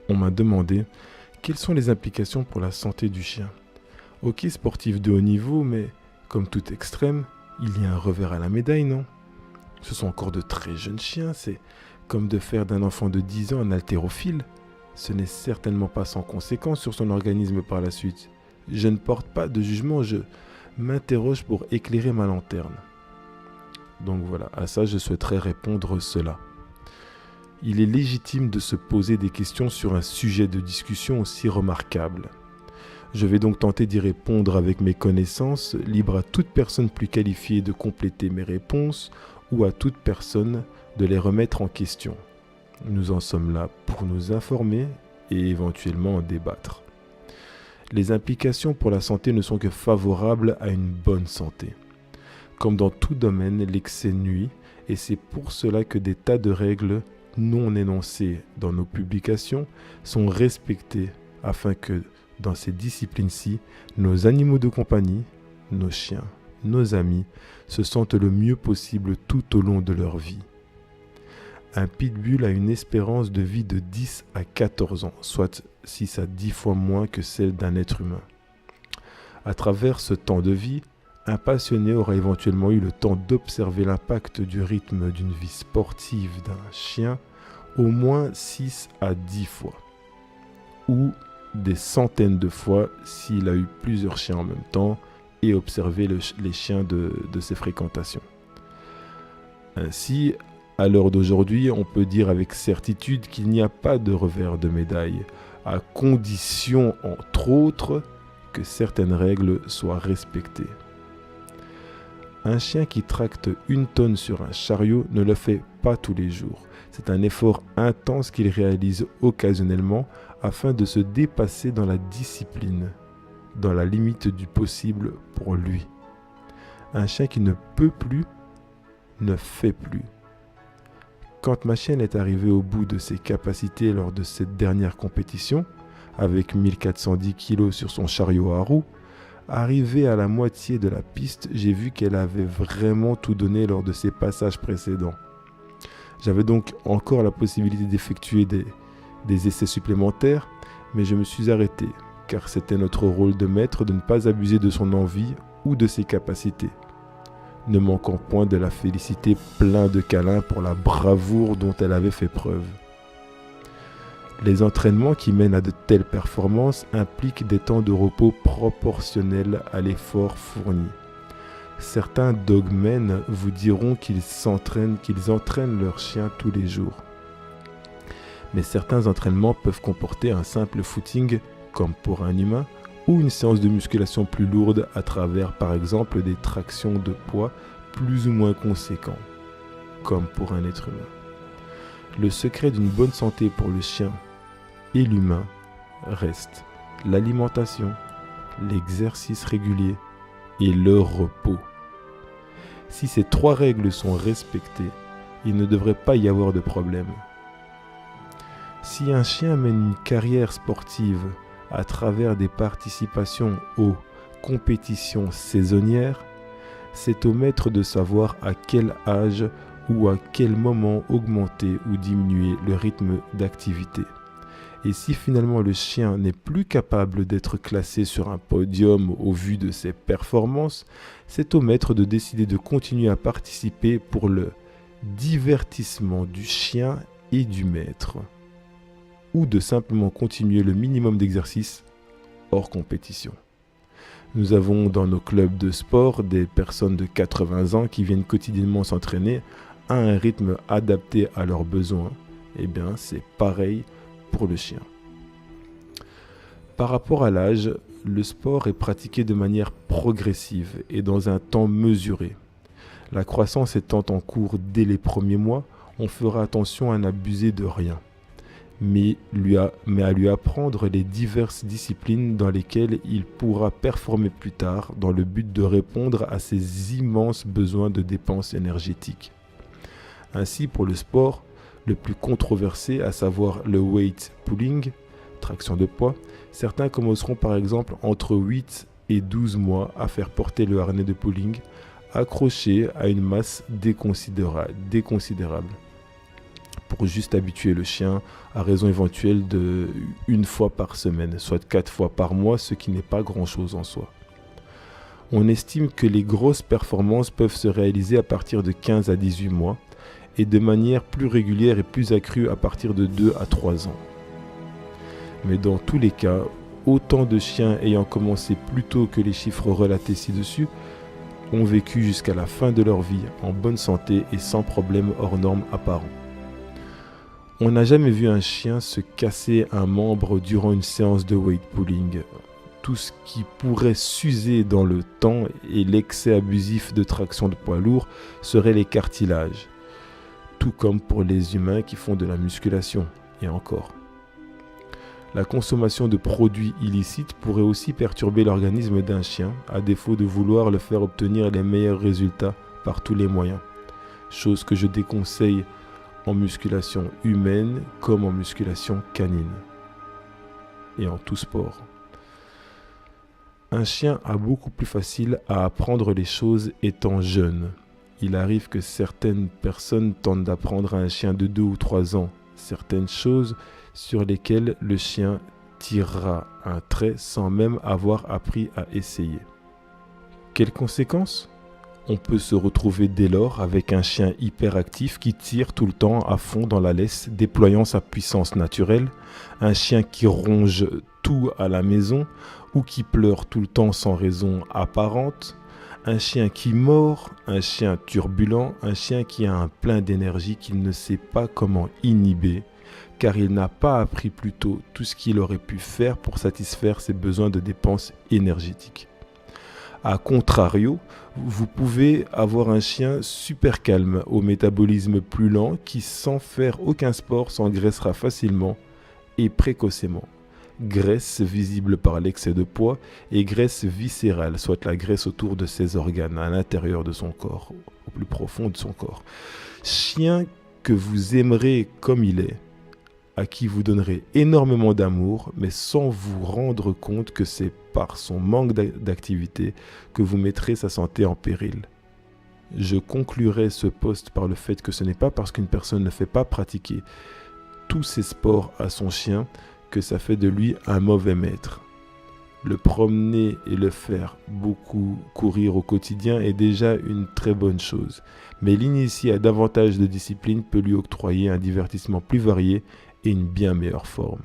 on m'a demandé quelles sont les implications pour la santé du chien. Ok, sportif de haut niveau, mais comme tout extrême, il y a un revers à la médaille, non? Ce sont encore de très jeunes chiens, c'est comme de faire d'un enfant de 10 ans un haltérophile. Ce n'est certainement pas sans conséquence sur son organisme par la suite. Je ne porte pas de jugement, je m'interroge pour éclairer ma lanterne. Donc voilà, à ça je souhaiterais répondre cela. Il est légitime de se poser des questions sur un sujet de discussion aussi remarquable. Je vais donc tenter d'y répondre avec mes connaissances, libre à toute personne plus qualifiée de compléter mes réponses ou à toute personne de les remettre en question. Nous en sommes là pour nous informer et éventuellement en débattre. Les implications pour la santé ne sont que favorables à une bonne santé. Comme dans tout domaine, l'excès nuit et c'est pour cela que des tas de règles non énoncées dans nos publications sont respectées afin que dans ces disciplines-ci, nos animaux de compagnie, nos chiens, nos amis, se sentent le mieux possible tout au long de leur vie. Un pitbull a une espérance de vie de 10 à 14 ans, soit 6 à 10 fois moins que celle d'un être humain. À travers ce temps de vie, un passionné aura éventuellement eu le temps d'observer l'impact du rythme d'une vie sportive d'un chien au moins 6 à 10 fois, ou des centaines de fois s'il a eu plusieurs chiens en même temps et observé les chiens de ses fréquentations. Ainsi, à l'heure d'aujourd'hui, on peut dire avec certitude qu'il n'y a pas de revers de médaille, à condition, entre autres, que certaines règles soient respectées. Un chien qui tracte 1 tonne sur un chariot ne le fait pas tous les jours. C'est un effort intense qu'il réalise occasionnellement afin de se dépasser dans la discipline, dans la limite du possible pour lui. Un chien qui ne peut plus, ne fait plus. Quand ma chienne est arrivée au bout de ses capacités lors de cette dernière compétition, avec 1410 kg sur son chariot à roues, arrivée à la moitié de la piste, j'ai vu qu'elle avait vraiment tout donné lors de ses passages précédents. J'avais donc encore la possibilité d'effectuer des essais supplémentaires, mais je me suis arrêté, car c'était notre rôle de maître de ne pas abuser de son envie ou de ses capacités. Ne manquant point de la féliciter plein de câlins pour la bravoure dont elle avait fait preuve. Les entraînements qui mènent à de telles performances impliquent des temps de repos proportionnels à l'effort fourni. Certains dogmen vous diront qu'ils entraînent leurs chiens tous les jours. Mais certains entraînements peuvent comporter un simple footing, comme pour un humain, ou une séance de musculation plus lourde à travers par exemple des tractions de poids plus ou moins conséquents, comme pour un être humain. Le secret d'une bonne santé pour le chien et l'humain reste l'alimentation, l'exercice régulier et le repos. Si ces 3 règles sont respectées, il ne devrait pas y avoir de problème. Si un chien mène une carrière sportive à travers des participations aux compétitions saisonnières, c'est au maître de savoir à quel âge ou à quel moment augmenter ou diminuer le rythme d'activité. Et si finalement le chien n'est plus capable d'être classé sur un podium au vu de ses performances, c'est au maître de décider de continuer à participer pour le divertissement du chien et du maître, ou de simplement continuer le minimum d'exercice hors compétition. Nous avons dans nos clubs de sport des personnes de 80 ans qui viennent quotidiennement s'entraîner à un rythme adapté à leurs besoins. Eh bien, c'est pareil pour le chien. Par rapport à l'âge, le sport est pratiqué de manière progressive et dans un temps mesuré. La croissance étant en cours dès les premiers mois, on fera attention à n'abuser de rien, mais à lui apprendre les diverses disciplines dans lesquelles il pourra performer plus tard dans le but de répondre à ses immenses besoins de dépenses énergétiques. Ainsi, pour le sport le plus controversé, à savoir le weight pulling, traction de poids, certains commenceront par exemple entre 8 et 12 mois à faire porter le harnais de pulling accroché à une masse déconsidérable. pour juste habituer le chien, à raison éventuelle de 1 fois par semaine, soit 4 fois par mois, ce qui n'est pas grand-chose en soi. On estime que les grosses performances peuvent se réaliser à partir de 15 à 18 mois et de manière plus régulière et plus accrue à partir de 2 à 3 ans. Mais dans tous les cas, autant de chiens ayant commencé plus tôt que les chiffres relatés ci-dessus ont vécu jusqu'à la fin de leur vie en bonne santé et sans problème hors normes apparents. On n'a jamais vu un chien se casser un membre durant une séance de weight pulling. Tout ce qui pourrait s'user dans le temps et l'excès abusif de traction de poids lourd seraient les cartilages, tout comme pour les humains qui font de la musculation, et encore. La consommation de produits illicites pourrait aussi perturber l'organisme d'un chien, à défaut de vouloir le faire obtenir les meilleurs résultats par tous les moyens. Chose que je déconseille en musculation humaine comme en musculation canine. Et en tout sport. Un chien a beaucoup plus facile à apprendre les choses étant jeune. Il arrive que certaines personnes tentent d'apprendre à un chien de 2 ou 3 ans certaines choses sur lesquelles le chien tirera un trait sans même avoir appris à essayer. Quelles conséquences ? On peut se retrouver dès lors avec un chien hyperactif qui tire tout le temps à fond dans la laisse, déployant sa puissance naturelle, un chien qui ronge tout à la maison ou qui pleure tout le temps sans raison apparente, un chien qui mord, un chien turbulent, un chien qui a un plein d'énergie qu'il ne sait pas comment inhiber, car il n'a pas appris plus tôt tout ce qu'il aurait pu faire pour satisfaire ses besoins de dépenses énergétiques. A contrario, vous pouvez avoir un chien super calme, au métabolisme plus lent, qui sans faire aucun sport s'engraissera facilement et précocement. Graisse visible par l'excès de poids et graisse viscérale, soit la graisse autour de ses organes, à l'intérieur de son corps, au plus profond de son corps. Chien que vous aimerez comme il est, à qui vous donnerez énormément d'amour, mais sans vous rendre compte que c'est par son manque d'activité que vous mettrez sa santé en péril. Je conclurai ce post par le fait que ce n'est pas parce qu'une personne ne fait pas pratiquer tous ses sports à son chien que ça fait de lui un mauvais maître. Le promener et le faire beaucoup courir au quotidien est déjà une très bonne chose, mais l'initier à davantage de discipline peut lui octroyer un divertissement plus varié et une bien meilleure forme.